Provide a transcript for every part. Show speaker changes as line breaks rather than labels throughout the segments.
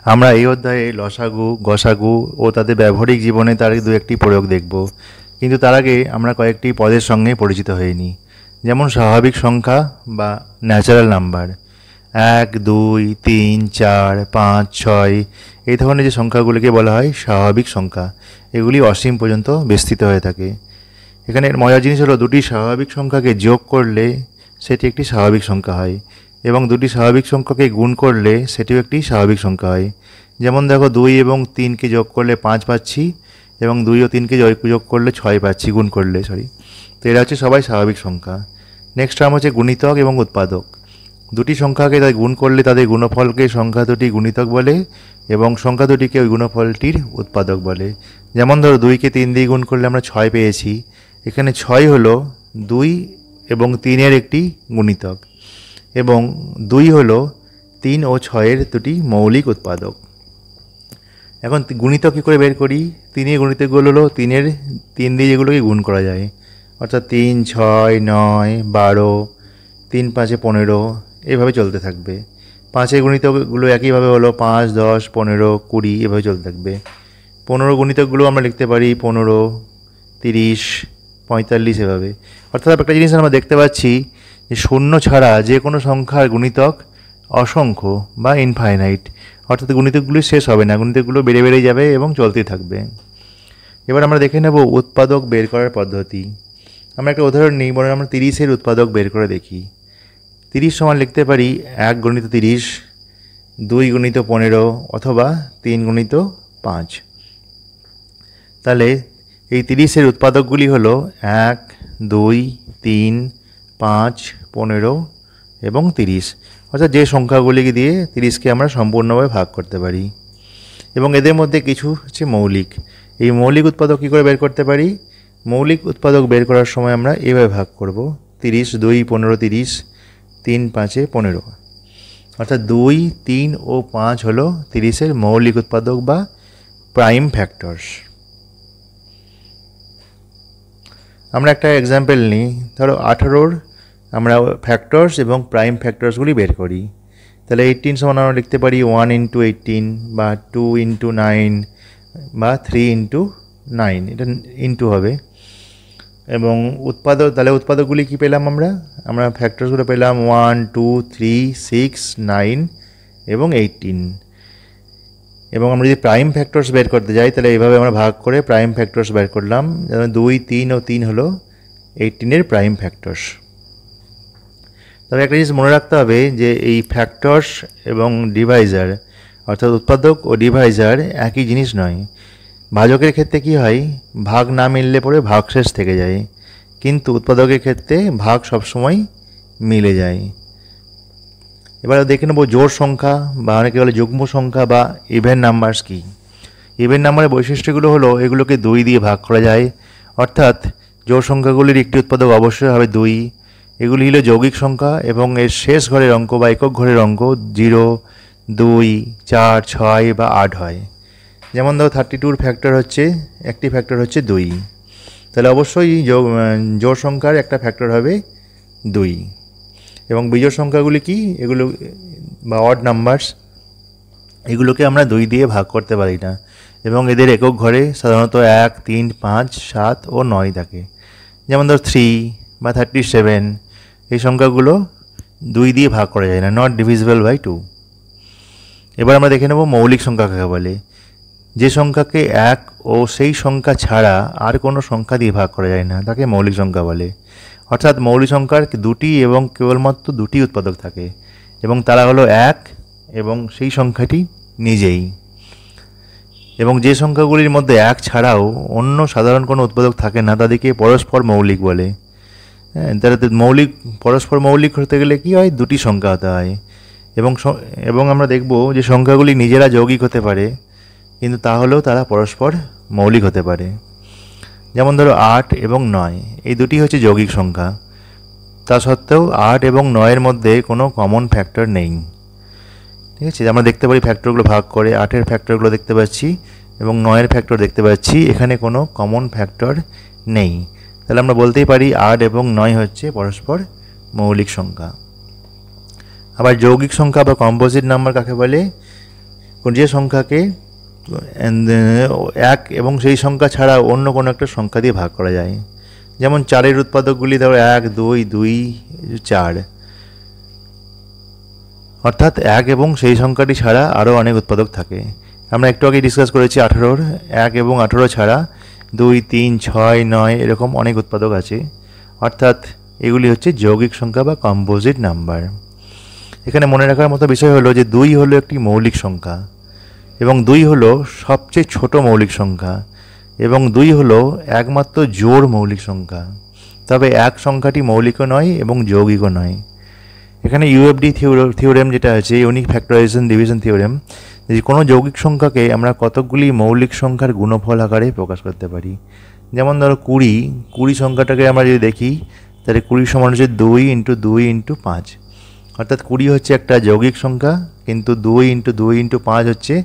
আমরা এই অধ্যায়ে লসাগু, গসাগু ও তাদের ব্যবহারিক জীবনে তার দু একটি প্রয়োগ দেখব, কিন্তু তার আগে আমরা কয়েকটি পদের সঙ্গে পরিচিত হয়ে নিই। যেমন স্বাভাবিক সংখ্যা বা ন্যাচারাল নাম্বার। 1, 2, 3, 4, 5, 6 এই ধরনের যে সংখ্যাগুলিকে বলা হয় স্বাভাবিক সংখ্যা। এগুলি অসীম পর্যন্ত বিস্তৃত হয়ে থাকে। এখানে মজার জিনিস হলো, দুটি স্বাভাবিক সংখ্যাকে যোগ করলে সেটি একটি স্বাভাবিক সংখ্যা হয়, এবং দুটি স্বাভাবিক সংখ্যাকে গুণ করলে সেটিও একটি স্বাভাবিক সংখ্যা হয়। যেমন দেখো, 2 এবং 3কে যোগ করলে 5 পাচ্ছি, এবং 2 ও 3কে যোগ করলে 6 পাচ্ছি, গুণ করলে তো এরা হচ্ছে সবাই স্বাভাবিক সংখ্যা। নেক্সট টার্ম হচ্ছে গুণিতক এবং উৎপাদক। দুটি সংখ্যাকে তাই গুণ করলে তাদের গুণফলকে সংখ্যা দুটি গুণিতক বলে, এবং সংখ্যা দুটিকে ওই গুণফলটির উৎপাদক বলে। যেমন ধরো, 2কে 3 দিয়ে গুণ করলে আমরা 6 পেয়েছি। এখানে 6 হলো 2 এবং 3-এর একটি গুণিতক, এবং 2 হলো 3 ও 6-এর দুটি মৌলিক উৎপাদক। এখন গুণিতক কী করে বের করি? 3-এর গুণিতকগুলো হলো 3 দিয়ে যেগুলোকে গুণ করা যায়, অর্থাৎ 3, 6, 9, 12, 3, 5, 15 এভাবে চলতে থাকবে। 5-এর গুণিতকগুলো একইভাবে হলো 5, 10, 15, 20 এভাবে চলতে থাকবে। 15 গুণিতকগুলো আমরা লিখতে পারি 15, 30, 45 এভাবে। অর্থাৎ একটা জিনিস আমরা দেখতে পাচ্ছি যে শূন্য ছাড়া যে কোনো সংখ্যার গুণিতক অসংখ্য বা ইনফাইনাইট, অর্থাৎ গুণিতকগুলি শেষ হবে না, গুণিতকগুলো বেড়ে বেড়ে যাবে এবং চলতেই থাকবে। এবার আমরা দেখে নেব উৎপাদক বের করার পদ্ধতি। আমরা একটা উদাহরণ নিই, বরং আমরা 30-এর উৎপাদক বের করে দেখি। 30 সমান লিখতে পারি 1 গুণিত 30, 2 গুণিত 15 অথবা 3 গুণিত 5। তাহলে এই 30-এর উৎপাদকগুলি হলো 1, 2, 3, 5, 15 এবং 30, অর্থাৎ যে সংখ্যাগুলিকে দিয়ে 30কে আমরা সম্পূর্ণভাবে ভাগ করতে পারি। এবং এদের মধ্যে কিছু হচ্ছে মৌলিক। এই মৌলিক উৎপাদক কী করে বের করতে পারি? মৌলিক উৎপাদক বের করার সময় আমরা এভাবে ভাগ করব, 30, 2, 15, 30, 3, 5, 15, অর্থাৎ 2, 3 ও 5 হলো 30-এর মৌলিক উৎপাদক বা প্রাইম ফ্যাক্টরস। আমরা একটা এক্সাম্পল নিই, ধরো 18-র আমরা ফ্যাক্টরস এবং প্রাইম ফ্যাক্টরসগুলি বের করি। তাহলে 18 সমান আমরা লিখতে পারি 1 × 18 বা 2 × 9 বা 3 × 9, এটা ইন্টু হবে। এবং তাহলে উৎপাদকগুলি কী পেলাম আমরা ফ্যাক্টরসগুলো পেলাম 1, 2, 3, 6, 9 এবং 18। এবং আমরা যদি প্রাইম ফ্যাক্টরস বের করতে যাই, তাহলে এইভাবে আমরা ভাগ করে প্রাইম ফ্যাক্টরস বের করলাম। যেমন 2, 3 ও 3 হলো 18-এর প্রাইম ফ্যাক্টরস। তবে একটা জিনিস মনে রাখতে হবে যে এই ফ্যাক্টরস এবং ডিভাইজার, অর্থাৎ উৎপাদক ও ডিভাইজার একই জিনিস নয়। ভাজকের ক্ষেত্রে কি হয়, ভাগ না মিললে পরে ভাগশেষ থেকে যায়, কিন্তু উৎপাদকের ক্ষেত্রে ভাগ সবসময় মিলে যায়। এবার দেখে নেব জোড় সংখ্যা বা অনেকে বলে যুগ্ম সংখ্যা বা ইভেন নাম্বারস কি। ইভেন নাম্বারের বৈশিষ্ট্যগুলো হলো এগুলোকে 2 দিয়ে ভাগ করা যায়, অর্থাৎ জোড় সংখ্যাগুলির একটি উৎপাদক অবশ্যই হবে 2। এগুলি হলো যৌগিক সংখ্যা এবং এর শেষ ঘরের অঙ্ক বা একক ঘরের অঙ্ক 0, 2, 4, 6 বা 8 হয়। যেমন ধরো 32-র ফ্যাক্টর হচ্ছে, একটি ফ্যাক্টর হচ্ছে 2, তাহলে অবশ্যই জোড় সংখ্যার একটা ফ্যাক্টর হবে 2। এবং বিজোড় সংখ্যাগুলি কি, এগুলো বা অড নাম্বারস, এগুলোকে আমরা 2 দিয়ে ভাগ করতে পারি না, এবং এদের একক ঘরে সাধারণত 1, 3, 5, 7 ও 9 থাকে। যেমন ধর 3 বা 37, এই সংখ্যাগুলো 2 দিয়ে ভাগ করা যায় না, নট ডিভিজিবল বাই 2। এবার আমরা দেখে নেব মৌলিক সংখ্যা কাকে বলে। যে সংখ্যাকে 1 ও সেই সংখ্যা ছাড়া আর কোনো সংখ্যা দিয়ে ভাগ করা যায় না, তাকে মৌলিক সংখ্যা বলে। অর্থাৎ মৌলিক সংখ্যার 2টি এবং কেবলমাত্র 2টি উৎপাদক থাকে, এবং তারা হলো 1 এবং সেই সংখ্যাটি নিজেই। এবং যে সংখ্যাগুলির মধ্যে 1 ছাড়াও অন্য সাধারণ কোনো উৎপাদক থাকে না, তাদেরকে পরস্পর মৌলিক বলে। তারা পরস্পর মৌলিক হতে গেলে কি হয়, 2টি সংখ্যা হতে হয়। এবং আমরা দেখব যে সংখ্যাগুলি নিজেরা যৌগিক হতে পারে, কিন্তু তাহলেও তারা পরস্পর মৌলিক হতে পারে। যেমন ধরো 8 এবং 9, এই দুটি হচ্ছে যৌগিক সংখ্যা। তা সত্ত্বেও 8 এবং 9-এর মধ্যে কোনো কমন ফ্যাক্টর নেই। ঠিক আছে, আমরা দেখতে পারি ফ্যাক্টরগুলো ভাগ করে 8-এর ফ্যাক্টরগুলো দেখতে পাচ্ছি এবং 9-এর ফ্যাক্টর দেখতে পাচ্ছি, এখানে কোনো কমন ফ্যাক্টর নেই। তাহলে আমরা বলতেই পারি 8 এবং 9 হচ্ছে পরস্পর মৌলিক সংখ্যা। আবার যৌগিক সংখ্যা বা কম্পোজিট নাম্বার কাকে বলে? যে সংখ্যাকে এক এবং সেই সংখ্যা ছাড়া অন্য কোনো একটা সংখ্যা দিয়ে ভাগ করা যায়। যেমন 4-এর উৎপাদকগুলি ধরো 1, 2, 2, 4, অর্থাৎ 1 এবং সেই সংখ্যাটি ছাড়া আরও অনেক উৎপাদক থাকে। আমরা একটু আগে ডিসকাস করেছি 18-র 1 এবং 18 ছাড়া 2, 3, 6, 9 এরকম অনেক উৎপাদক আছে, অর্থাৎ এগুলি হচ্ছে যৌগিক সংখ্যা বা কম্পোজিট নাম্বার। এখানে মনে রাখার মতো বিষয় হলো যে 2 হলো একটি মৌলিক সংখ্যা এবং 2 হলো সবচেয়ে ছোট মৌলিক সংখ্যা এবং 2 হলো একমাত্র জোড় মৌলিক সংখ্যা। তবে 1 সংখ্যাটি মৌলিকও নয় এবং যৌগিকও নয়। এখানে ইউএফডি থিওরেম যেটা আছে, ইউনিক ফ্যাক্টরাইজেশন ডিভিশন থিওরেম, যে কোনো যৌগিক সংখ্যাকে আমরা কতকগুলি মৌলিক সংখ্যার গুণফল আকারে প্রকাশ করতে পারি। যেমন ধরো 20 সংখ্যাটাকে আমরা যদি দেখি তাহলে 20 সমান হচ্ছে 2 × 2 × 5, অর্থাৎ 20 হচ্ছে একটা যৌগিক সংখ্যা, কিন্তু 2 × 2 × 5 হচ্ছে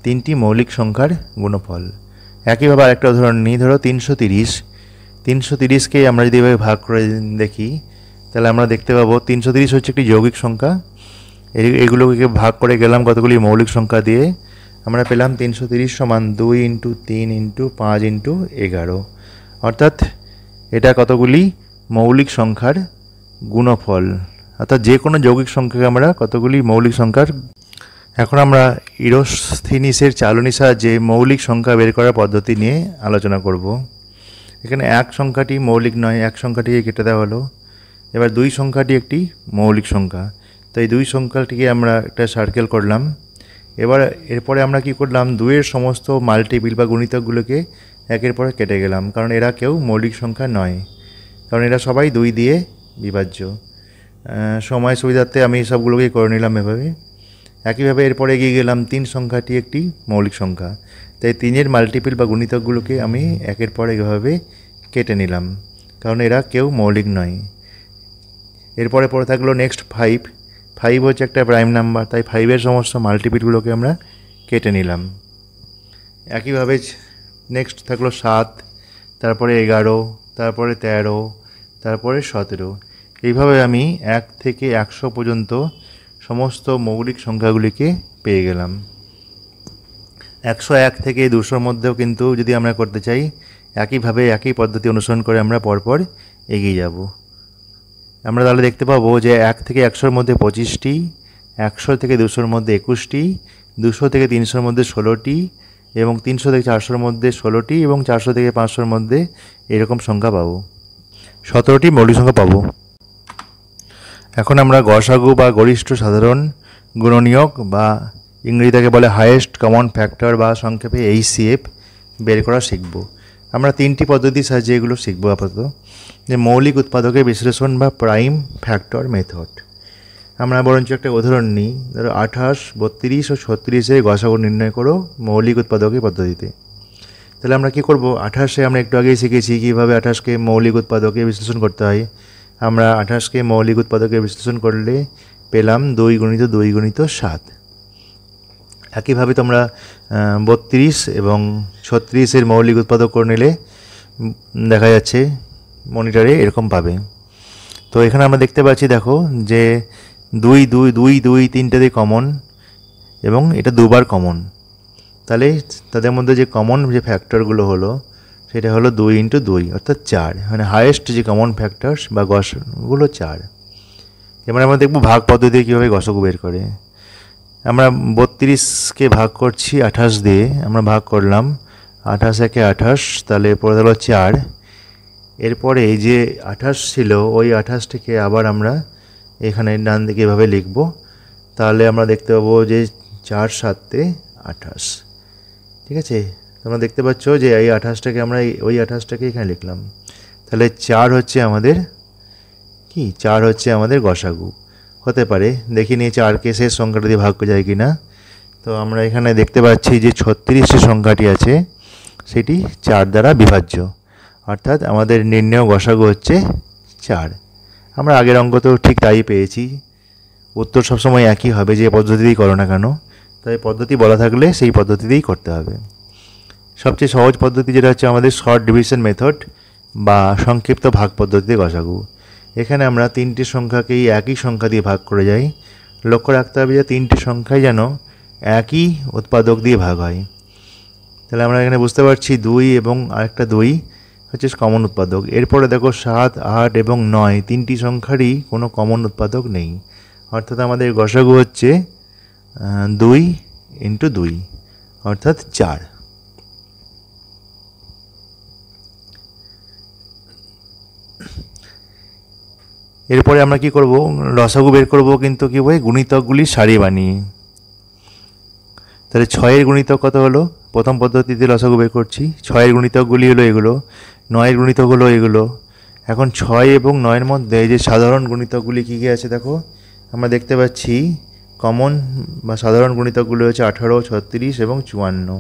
3টি মৌলিক সংখ্যার গুণফল। একইভাবে আরেকটা উদাহরণ নিই, ধরো 330কে আমরা যদি এভাবে ভাগ করে দেখি তাহলে আমরা দেখতে পাবো 330 হচ্ছে একটি যৌগিক সংখ্যা। এগুলোকে ভাগ করে গেলাম কতগুলি মৌলিক সংখ্যা দিয়ে, আমরা পেলাম 330 সমান 2 × 3 × 5 × 11, অর্থাৎ এটা কতগুলি মৌলিক সংখ্যার গুণফল, অর্থাৎ যে কোনো যৌগিক সংখ্যাকে আমরা কতগুলি মৌলিক সংখ্যার। এখন আমরা ইরোস্থিনিসের চালনীর সাহায্যে মৌলিক সংখ্যা বের করার পদ্ধতি নিয়ে আলোচনা করব। এখানে 1 সংখ্যাটি মৌলিক নয়, 1 সংখ্যাটিকে কেটে দেওয়া হলো। এবার 2 সংখ্যাটি একটি মৌলিক সংখ্যা, তো এই 2 সংখ্যাটিকে আমরা একটা সার্কেল করলাম। এরপরে আমরা কি করলাম, 2-এর সমস্ত মাল্টিপিল বা গুণিতকগুলোকে একের পরে কেটে গেলাম, কারণ এরা কেউ মৌলিক সংখ্যা নয়, কারণ এরা সবাই 2 দিয়ে বিভাজ্য। সময় সুবিধার্থে আমি সবগুলোকেই করে নিলাম এভাবে। একইভাবে এরপরে এগিয়ে গেলাম, 3 সংখ্যাটি একটি মৌলিক সংখ্যা, তাই 3-এর মাল্টিপিল বা গুণিতকগুলোকে আমি একের পর এভাবে কেটে নিলাম, কারণ এরা কেউ মৌলিক নয়। এরপরে পরে থাকলো নেক্সট 5 হচ্ছে একটা প্রাইম নাম্বার, তাই 5-এর সমস্ত মাল্টিপিলগুলোকে আমরা কেটে নিলাম। একইভাবে নেক্সট থাকলো 7, তারপরে 11, তারপরে 13, তারপরে 17। এইভাবে আমি 1 থেকে 100 পর্যন্ত সমস্ত মৌলিক সংখ্যাগুলিকে পেয়ে গেলাম। 101 থেকে 200-র মধ্যেও কিন্তু যদি আমরা করতে চাই, একইভাবে একই পদ্ধতি অনুসরণ করে আমরা পরপর এগিয়ে যাব। আমরা তাহলে দেখতে পাবো যে 1 থেকে 100-র মধ্যে 25টি, 100 থেকে 200-র মধ্যে 21টি, 200 থেকে 300-র মধ্যে 16টি, এবং 300 থেকে 400-র মধ্যে 16টি, এবং 400 থেকে 500-র মধ্যে এরকম সংখ্যা পাবো, 17টি মৌলিক সংখ্যা পাবো। এখন আমরা গসাগু বা গরিষ্ঠ সাধারণ গুণনীয়ক বা ইংরেজিতে বলে হাইয়েস্ট কমন ফ্যাক্টর বা সংক্ষেপে HCF বের করা শিখব। আমরা 3টি পদ্ধতির সাহায্যে এগুলো শিখব আপাতত। যে মৌলিক উৎপাদকের বিশ্লেষণ বা প্রাইম ফ্যাক্টর মেথড। আমরা বরঞ্চ একটা উদাহরণ নিই, ধরো 28, 32 ও 36-এর গসাগু নির্ণয় করো মৌলিক উৎপাদকের পদ্ধতিতে। তাহলে আমরা কী করব, 28-এ আমরা একটু আগেই শিখেছি কীভাবে 28কে মৌলিক উৎপাদকে বিশ্লেষণ করতে হয়। আমরা 28কে মৌলিক উৎপাদকে বিশ্লেষণ করলে পেলাম 2 × 2 × 7। একইভাবে তোমরা 32 এবং 36-এর মৌলিক উৎপাদক করে নিলে দেখা যাচ্ছে মনিটরে এরকম পাবে। তো এখানে আমরা দেখতে পাচ্ছি, দেখো যে 2, 2, 2, 2 3টেতে কমন এবং এটা দুবার কমন। তাহলে তাদের মধ্যে যে কমন যে ফ্যাক্টরগুলো হলো সেটা হলো 2 × 2 অর্থাৎ 4, মানে হাইয়েস্ট যে কমন ফ্যাক্টরস বা গসাগুলো 4। এবার আমরা দেখব ভাগ পদ্ধতি কীভাবে গসাগু বের করে। আমরা 32কে ভাগ করছি 28 দিয়ে, আমরা ভাগ করলাম 28 একে 28, তাহলে পড়ে গেল 4। এরপরে এই যে 28 ছিল ওই 28টিকে আবার আমরা এখানে ডান দিকে এভাবে লিখব, তাহলে আমরা দেখতে পাবো যে 4 7 28। ঠিক আছে, তোমরা দেখতে পাচ্ছ যে এই 28টাকে আমরা ওই 28টাকে এখানে লিখলাম, তাহলে 4 হচ্ছে আমাদের কি, 4 হচ্ছে আমাদের গসাগু হতে পারে। দেখি নিয়ে 4কে শেষ সংখ্যাটা দিয়ে ভাগ যায় কি না। তো আমরা এখানে দেখতে পাচ্ছি যে 36 যে সংখ্যাটি আছে সেটি 4 দ্বারা বিভাজ্য, অর্থাৎ আমাদের নির্ণেয় গসাগু হচ্ছে 4। আমরা আগের অঙ্ক তো ঠিক তাই পেয়েছি, উত্তর সবসময় একই হবে যে পদ্ধতিতেই করো না কেন, তাই পদ্ধতি বলা থাকলে সেই পদ্ধতিতেই করতে হবে। সবচেয়ে সহজ পদ্ধতি যেটা হচ্ছে আমাদের শর্ট ডিভিশন মেথড বা সংক্ষিপ্ত ভাগ পদ্ধতিতে গসাগু। এখানে আমরা 3টি সংখ্যাকেই একই সংখ্যা দিয়ে ভাগ করে যাই। লক্ষ্য রাখতে হবে যে 3টি সংখ্যাই যেন একই উৎপাদক দিয়ে ভাগ হয়। তাহলে আমরা এখানে বুঝতে পারছি 2 এবং আরেকটা 2 হচ্ছে কমন উৎপাদক। এরপরে দেখো 7, 8 এবং 9 তিনটি সংখ্যারই কোনো কমন উৎপাদক নেই, অর্থাৎ আমাদের গসাগু হচ্ছে 2 × 2 অর্থাৎ 4। এরপরে আমরা কি করব, লসাগু বের করব, কিন্তু কি হয় গুণিতকগুলি সারি বানিয়ে। তাহলে 6-এর গুণিতক কত হলো, প্রথম পদ্ধতিতে লসাগু বের করছি, 6-এর গুণিতকগুলি হলো এগুলো, 9-এর গুণিতক হলো এগুলো। এখন 6 এবং 9-এর মধ্যে যে সাধারণ গুণিতকগুলি কী কী আছে দেখো, আমরা দেখতে পাচ্ছি কমন বা সাধারণ গুণিতকগুলো হচ্ছে 18, 36 এবং 54।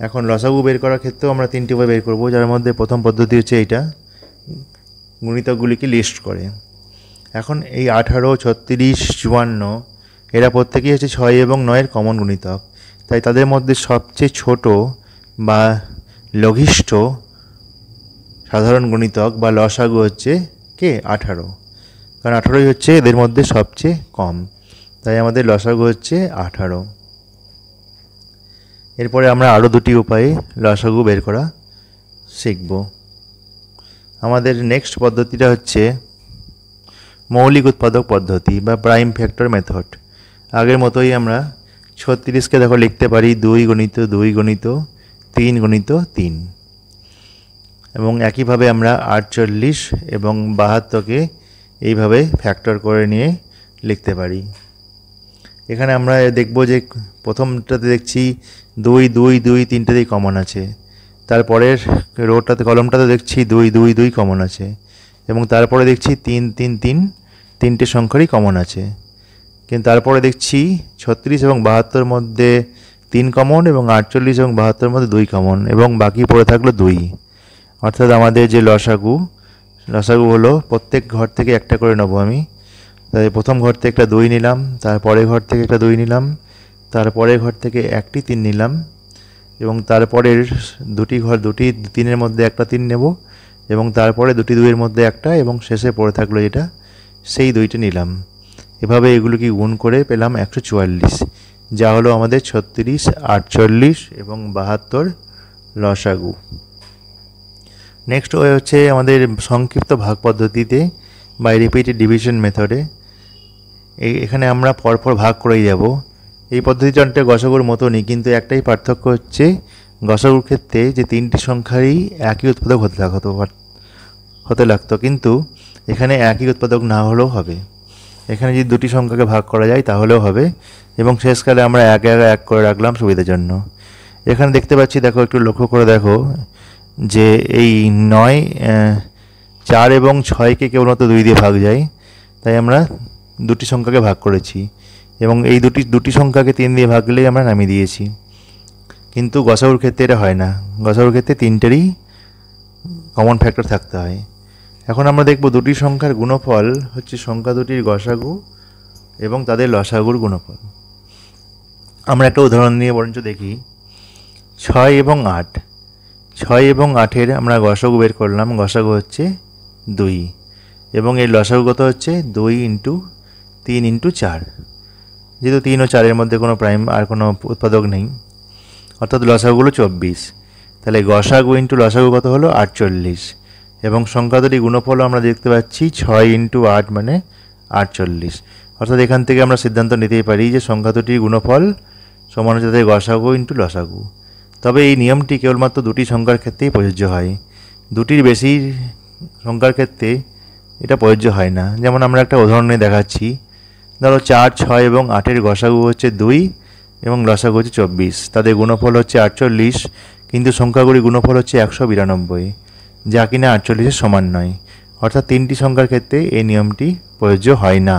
এখন লসাগু বের করার ক্ষেত্রেও আমরা তিনটি উপায় বের করব, যার মধ্যে প্রথম পদ্ধতি হচ্ছে এইটা, গুণিতকগুলিকে লিস্ট করে। এখন এই 18, 36, 54 এরা প্রত্যেকেই হচ্ছে 6 এবং 9-এর কমন গুণিতক, তাই তাদের মধ্যে সবচেয়ে ছোট বা লঘিষ্ঠ সাধারণ গুণিতক বা লসাগু হচ্ছে কে 18, কারণ 18ই হচ্ছে এদের মধ্যে সবচেয়ে কম, তাই আমাদের লসাগু হচ্ছে 18। এরপরে আমরা আরও দুটি উপায়ে লসাগু বের করা শিখব। আমাদের নেক্সট পদ্ধতিটা হচ্ছে মৌলিক উৎপাদক পদ্ধতি বা প্রাইম ফ্যাক্টর মেথড। আগের মতোই আমরা 36কে দেখো লিখতে পারি 2 × 2 × 3 × 3, এবং একইভাবে আমরা 48 এবং 72কে এইভাবে ফ্যাক্টর করে নিয়ে লিখতে পারি। এখানে আমরা দেখব যে প্রথমটাতে দেখছি 2, 2, 2 তিনটেতেই কমন আছে, তারপরের রোটাতে কলমটাতে দেখছি 2, 2, 2 কমন আছে, এবং তারপরে দেখছি 3, 3, 3 তিনটে সংখ্যারই কমন আছে। কিন্তু তারপরে দেখছি 36 এবং 72-এর মধ্যে 3 কমন এবং 48 এবং 72-এর মধ্যে 2 কমন, এবং বাকি পড়ে থাকলো 2। অর্থাৎ আমাদের যে লসাগু হলো প্রত্যেক ঘর থেকে একটা করে নেব আমি। তাই প্রথম ঘর থেকে একটা 2 নিলাম, তারপরে ঘর থেকে একটা 2 নিলাম, তারপরে ঘর থেকে একটি 3 নিলাম, এবং তারপরের দুটি 3-এর মধ্যে একটা 3 নেব, এবং তারপরে দুটি 2-এর মধ্যে একটা, এবং শেষে পড়ে থাকলো যেটা সেই 2টা নিলাম। এভাবে এগুলোকে গুণ করে পেলাম 144, যা হলো আমাদের 36, 48 এবং 72 লসাগু। নেক্সট হচ্ছে আমাদের সংক্ষিপ্ত ভাগ পদ্ধতিতে বা রিপিটেড ডিভিশন মেথডে। এখানে আমরা পরপর ভাগ করেই যাব। এই পদ্ধতিটা অনেকটা গসাগুর মতনই, কিন্তু একটাই পার্থক্য হচ্ছে গসাগুর ক্ষেত্রে যে তিনটি সংখ্যারই একই উৎপাদক হতে লাগতো, কিন্তু এখানে একই উৎপাদক না হলেও হবে। এখানে যদি দুটি সংখ্যাকে ভাগ করা যায় তাহলেও হবে, এবং শেষকালে আমরা এক করে রাখলাম সুবিধার জন্য। এখানে দেখতে পাচ্ছি, দেখো একটু লক্ষ্য করে দেখো যে এই 9, 4 এবং 6কে কেবলমাত্র 2 দিয়ে ভাগ যায়, তাই আমরা দুটি সংখ্যাকে ভাগ করেছি, এবং এই দুটি সংখ্যাকে 3 দিয়ে ভাগ গেলেই আমরা নামিয়ে দিয়েছি। কিন্তু গসাগুর ক্ষেত্রে এটা হয় না, গসাগুর ক্ষেত্রে তিনটেরই কমন ফ্যাক্টর থাকতে হয়। এখন আমরা দেখব দুটি সংখ্যার গুণফল হচ্ছে সংখ্যা দুটির গসাগু এবং তাদের লসাগুর গুণফল। আমরা একটা উদাহরণ নিয়ে বরঞ্চ দেখি। 6 এবং 8, 6 এবং 8-এর আমরা গসাগু বের করলাম, গসাগু হচ্ছে 2, এবং এর লসাগু কত হচ্ছে 2 × 3 × 4। যেহেতু 3 ও 4-এর মধ্যে কোনো প্রাইম আর কোনো উৎপাদক নেই, অর্থাৎ লসাগুগুলো 24, তাহলে গসাগু × লসাগু কত হলো 48, এবং সংখ্যা দুটি গুণফল আমরা দেখতে পাচ্ছি 6 × 8 মানে 48। অর্থাৎ এখান থেকে আমরা সিদ্ধান্ত নিতেই পারি যে সংখ্যা দুটির গুণফল সমান হচ্ছে তাদের গসাগু × লসাগু। তবে এই নিয়মটি কেবলমাত্র দুটি সংখ্যার ক্ষেত্রেই প্রযোজ্য হয়, দুটির বেশি সংখ্যার ক্ষেত্রে এটা প্রযোজ্য হয় না। যেমন আমরা একটা উদাহরণে দেখাচ্ছি, ধরো 4, 6 এবং 8-এর গসাগু হচ্ছে 2 এবং লসাগু হচ্ছে 24, তাদের গুণফল হচ্ছে 48, কিন্তু সংখ্যাগুলির গুণফল হচ্ছে 192, যা কিনা 48-এর সমান নয়। অর্থাৎ তিনটি সংখ্যার ক্ষেত্রে এই নিয়মটি প্রযোজ্য হয় না।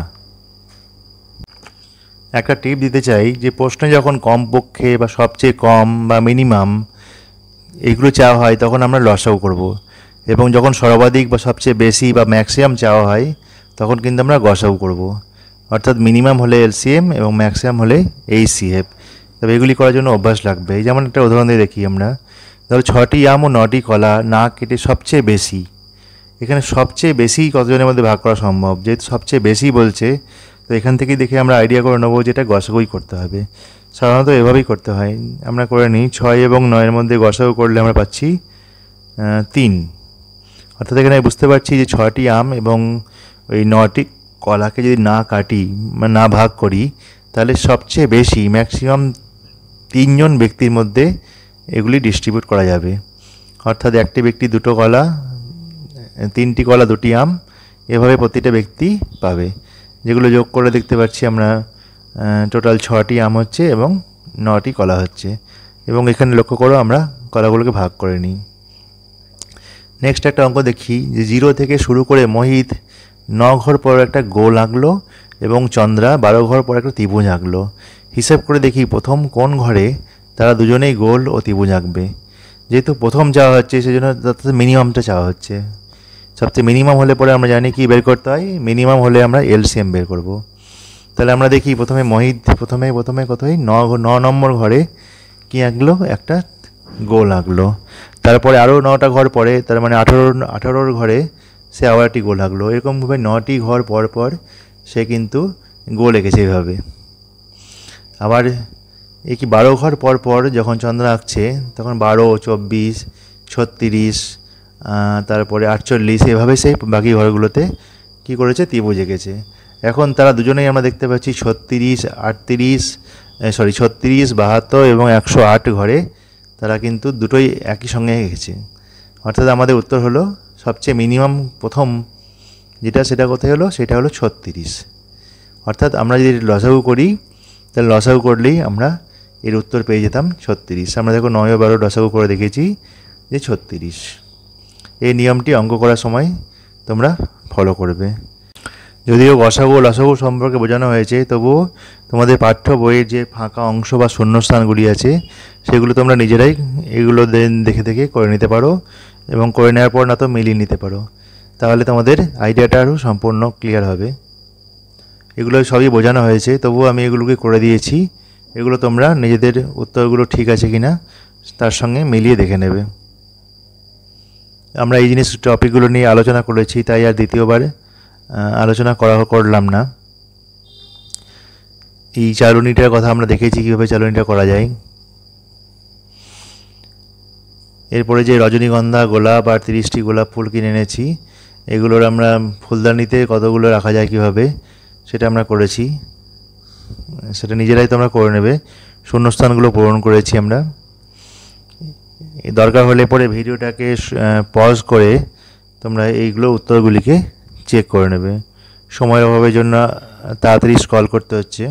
একটা টিপ দিতে চাই যে প্রশ্নে যখন কমপক্ষে বা সবচেয়ে কম বা মিনিমাম এইগুলো চাওয়া হয় তখন আমরা লসাগু করব, এবং যখন সর্বাধিক বা সবচেয়ে বেশি বা ম্যাক্সিমাম চাওয়া হয় তখন কিন্তু আমরা গসাগু করব। অর্থাৎ মিনিমাম হলে এলসিএম এবং ম্যাক্সিমাম হলে এইচসিএফ। তবে এগুলি করার জন্য অভ্যাস লাগবে। যেমন একটা উদাহরণ দিয়ে দেখি আমরা, ধরো 6টি আম ও 9টি কলা না কেটে সবচেয়ে বেশি। এখানে সবচেয়ে বেশি কতজনের মধ্যে ভাগ করা সম্ভব? যেহেতু সবচেয়ে বেশি বলছে, তো এখান থেকেই দেখে আমরা আইডিয়া করে নেবো যে এটা গসাগুই করতে হবে। সাধারণত এভাবেই করতে হয়। আমরা করে নিই 6 এবং 9-এর মধ্যে গসাগু করলে আমরা পাচ্ছি 3। অর্থাৎ এখানে বুঝতে পারছি যে 6টি আম এবং ওই 9টি কলাকে যদি না কাটি বা না ভাগ করি, তাহলে সবচেয়ে বেশি ম্যাক্সিমাম 3 জন ব্যক্তির মধ্যে এগুলি ডিস্ট্রিবিউট করা যাবে। অর্থাৎ একটি ব্যক্তি 2টো কলা, 3টি কলা 2টি আম, এভাবে প্রতিটা ব্যক্তি পাবে। যেগুলো যোগ করে দেখতে পাচ্ছি আমরা টোটাল 6টি আম হচ্ছে এবং 9টি কলা হচ্ছে। এবং এখানে লক্ষ্য করো আমরা কলাগুলোকে ভাগ করে নিই। নেক্সট একটা অঙ্ক দেখি যে 0 থেকে শুরু করে মোহিত 9 ঘর পর একটা গোল আঁকলো এবং চন্দ্রা 12 ঘর পর একটা ত্রিভুজ আঁকলো। হিসাব করে দেখি প্রথম কোন ঘরে তারা দুজনেই গোল ও ত্রিভুজ আঁকবে। যেহেতু প্রথম চাওয়া হচ্ছে সেজন্য তাতে মিনিমামটা চাওয়া হচ্ছে। সবচেয়ে মিনিমাম হলে পরে আমরা জানি কি বের করতে হয়, মিনিমাম হলে আমরা এলসিএম বের করব। তাহলে আমরা দেখি প্রথমে মোহিত প্রথমে কতই 9 নম্বর ঘরে কি আঁকলো, একটা গোল আঁকলো। তারপরে আরও 9টা ঘর পরে, তার মানে 18 ঘরে সে আবার একটি গোল আঁকলো। এরকমভাবে 9টি ঘর পর পর সে কিন্তু গোল এঁকেছে এইভাবে। আবার এই কি 12 ঘর পর পর যখন চন্দ্র আঁকছে তখন 12, 24, 36, তারপরে 48, এভাবে সেই বাকি ঘরগুলোতে কি করেছে, ত্রিভুজ এঁকেছে। এখন তারা দুজনেই আমরা দেখতে পাচ্ছি 36, 72 এবং 108 ঘরে তারা কিন্তু দুটোই একই সঙ্গে এঁকেছে। অর্থাৎ আমাদের উত্তর হলো সবচেয়ে মিনিমাম প্রথম যেটা, সেটা কোথায় হলো, সেটা হলো 36। অর্থাৎ আমরা যদি লসাগু করি তাহলে লসাগু করলেই আমরা এর উত্তর পেয়ে যেতাম 36। আমরা দেখো 9 ও 12 লসাগু করে দেখেছি যে 36। এই নিয়মটি অঙ্ক করার সময় তোমরা ফলো করবে। যদিও গসাগু ও লসাগু সম্পর্কে বোঝানো হয়েছে, তবুও তোমাদের পাঠ্য বইয়ের যে ফাঁকা অংশ বা শূন্যস্থানগুলি আছে সেগুলো তোমরা নিজেরাই এগুলো দেখে দেখে করে নিতে পারো এবং করে নেওয়ার পর না তো মিলিয়ে নিতে পারো। তাহলে তোমাদের আইডিয়াটা আরও সম্পূর্ণ ক্লিয়ার হবে। এগুলো সবই বোঝানো হয়েছে, তবুও আমি এগুলোকে করে দিয়েছি। এগুলো তোমরা নিজেদের উত্তরগুলো ঠিক আছে কিনা তার সঙ্গে মিলিয়ে দেখে নেবে। আমরা এই জিনিস টপিকগুলো নিয়ে আলোচনা করেছি, তাই আর দ্বিতীয়বার আলোচনা করলাম না। এই চালুনিটার কথা আমরা দেখেছি কীভাবে চালুনিটা করা যায়। এরপরে যে রজনীগন্ধা, গোলাপ আর 30টি গোলাপ ফুল কিনে এনেছি, এগুলোর আমরা ফুলদানিতে কতগুলো রাখা যায় কীভাবে সেটা আমরা করেছি। সেটা নিজেরাই তোমরা করে নেবে। শূন্যস্থানগুলো পূরণ করেছি আমরা। দরকার হলে পরে ভিডিওটাকে পজ করে তোমরা এইগুলো উত্তরগুলিকে চেক করে নেবে। সময়ের অভাবের জন্য তাড়াতাড়ি স্ক্রল করতে হচ্ছে।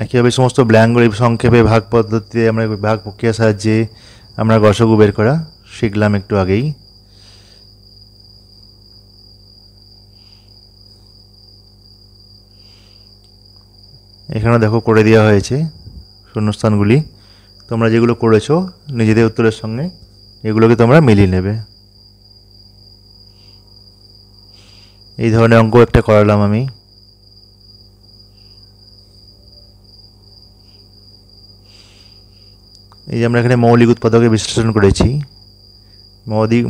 একইভাবে সমস্ত ব্ল্যাঙ্কগুলি সংক্ষেপে ভাগ পদ্ধতিতে আমরা ভাগ প্রক্রিয়ার সাহায্যে আমরা গসাগু বের করা শিখলাম একটু আগেই। এখানে দেখো করে দেওয়া হয়েছে শূন্যস্থানগুলি। তোমরা যেগুলো করেছো নিজেদের উত্তরের সঙ্গে এগুলোকে তোমরা মিলিয়ে নেবে। এই ধরনের অঙ্ক একটা করালাম আমি। এই যে আমরা এখানে মৌলিক উৎপাদকের বিশ্লেষণ করেছি।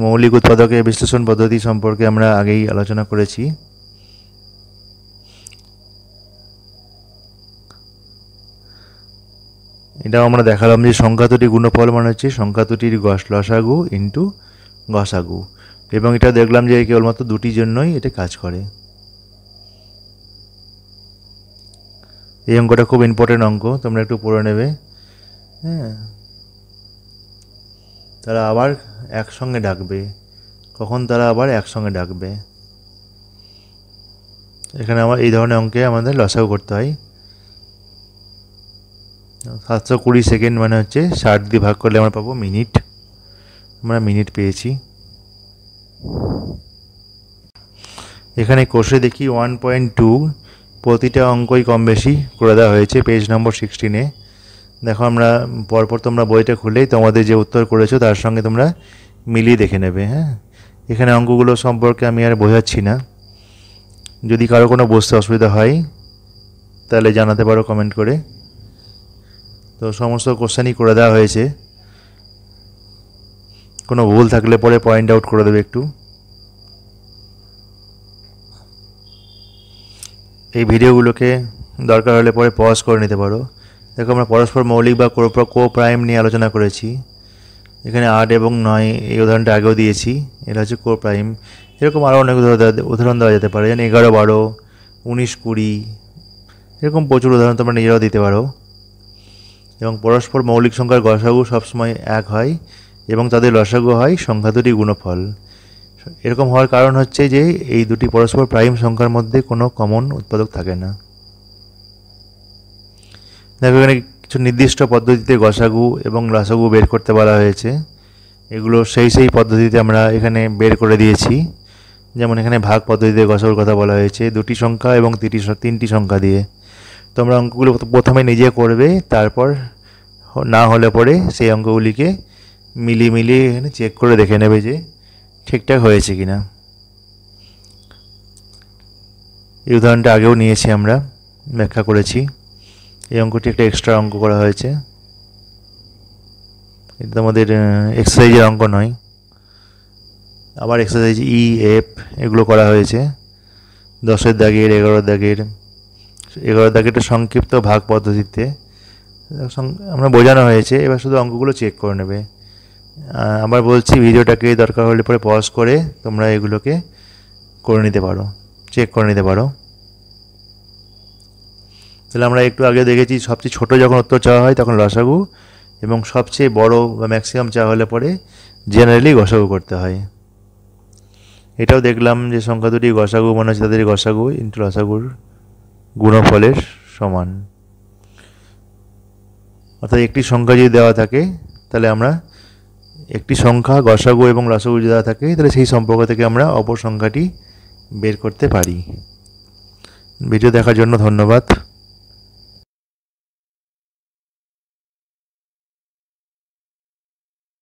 মৌলিক উৎপাদকের বিশ্লেষণ পদ্ধতি সম্পর্কে আমরা আগেই আলোচনা করেছি। এটাও আমরা দেখালাম যে সংখ্যা দুটির গুণফল মানে হচ্ছে সংখ্যা দুটির লসাগু ইন্টু গসাগু, এবং এটা দেখলাম যে কেবলমাত্র দুটির জন্যই এটা কাজ করে। এই অঙ্কটা খুব ইম্পর্টেন্ট অঙ্ক, তোমরা একটু পড়ে নেবে। হ্যাঁ, তারা আবার একসঙ্গে ডাকবে, কখন তারা আবার একসঙ্গে ডাকবে। এখানে আমার এই ধরনের অঙ্কে আমাদের লসাগু করতে হয়। 720 সেকেন্ড মানে হচ্ছে 60 দিয়ে ভাগ করলে আমরা পাবো মিনিট। আমরা মিনিট পেয়েছি। এখানে কোর্সে দেখি 1.2 প্রতিটা অঙ্কই কম বেশি করে দেওয়া হয়েছে পেজ নম্বর 16-এ। দেখো আমরা পরপর তোমরা বইটা খুলেই তোমাদের যে উত্তর করেছো তার সঙ্গে তোমরা মিলিয়ে দেখে নেবে। হ্যাঁ, এখানে অঙ্কগুলো সম্পর্কে আমি আর বোঝাচ্ছি না। যদি কারো কোনো বুঝতে অসুবিধা হয় তাহলে জানাতে পারো কমেন্ট করে। তো সমস্ত কোশ্চেনই করে দেওয়া হয়েছে। কোনো ভুল থাকলে পরে পয়েন্ট আউট করে দেবে একটু। এই ভিডিওগুলোকে দরকার হলে পরে পজ করে নিতে পারো। দেখো আমরা পরস্পর মৌলিক বা কো প্রাইম নিয়ে আলোচনা করেছি। এখানে 8 এবং 9 এই উদাহরণটা আগেও দিয়েছি, এটা হচ্ছে কো প্রাইম। এরকম আরও অনেক উদাহরণ দেওয়া যেতে পারে, যেন 11, 12, 19, 20, এরকম প্রচুর উদাহরণ তোমরা নিজেরাও দিতে পারো। এবং পরস্পর মৌলিক সংখ্যার গসাগু সবসময় 1 হয় এবং তাদের লসাগু হয় সংখ্যা দুটি গুণফল। এরকম হওয়ার কারণ হচ্ছে যে এই দুটি পরস্পর প্রাইম সংখ্যার মধ্যে কোনো কমন উৎপাদক থাকে না। দেখো এখানে কিছু নির্দিষ্ট পদ্ধতিতে গসাগু এবং লসাগু বের করতে বলা হয়েছে। এগুলো সেই পদ্ধতিতে আমরা এখানে বের করে দিয়েছি। যেমন এখানে ভাগ পদ্ধতিতে গসাগুর কথা বলা হয়েছে, দুটি সংখ্যা এবং তিনটি সংখ্যা দিয়ে। তোমরা অঙ্কগুলো প্রথমে নিজে করবে, তারপর না হলে পরে সেই অঙ্কগুলিকে মিলিয়ে এখানে চেক করে দেখে নেবে যে ঠিকঠাক হয়েছে কিনা। এই উদাহরণটা আগেও নিয়েছি, আমরা ব্যাখ্যা করেছি। এই অঙ্কটি একটা এক্সট্রা অঙ্ক করা হয়েছে, এটা আমাদের এক্সারসাইজের অঙ্ক নয়। আবার এক্সারসাইজ ই, এফ এগুলো করা হয়েছে 10-এর দাগের, 11-এর দাগের। 11-এর দাগেরটা সংক্ষিপ্ত ভাগ পদ্ধতিতে আমরা বোঝানো হয়েছে। এবার শুধু অঙ্কগুলো চেক করে নেবে। আবার বলছি, ভিডিওটাকে দরকার হলে পরে পজ করে তোমরা এগুলোকে করে নিতে পারো, চেক করে নিতে পারো। তাহলে আমরা একটু আগে দেখেছি সবচেয়ে ছোট যখন উত্তর চাওয়া হয় তখন লসাগু, এবং সবচেয়ে বড় বা ম্যাক্সিমাম চাওয়া হলে পরে জেনারেলি গসাগু করতে হয়। এটাও দেখলাম যে সংখ্যা দুটি গসাগু মনে হচ্ছে তাদের গসাগু ইন্টু লসাগুর গুণফলের সমান। অর্থাৎ একটি সংখ্যা যদি দেওয়া থাকে তাহলে আমরা একটি সংখ্যা গসাগু এবং লসাগু যদি দেওয়া থাকে তাহলে সেই সম্পর্ক থেকে আমরা অপর সংখ্যাটি বের করতে পারি। ভিডিও দেখার জন্য ধন্যবাদ।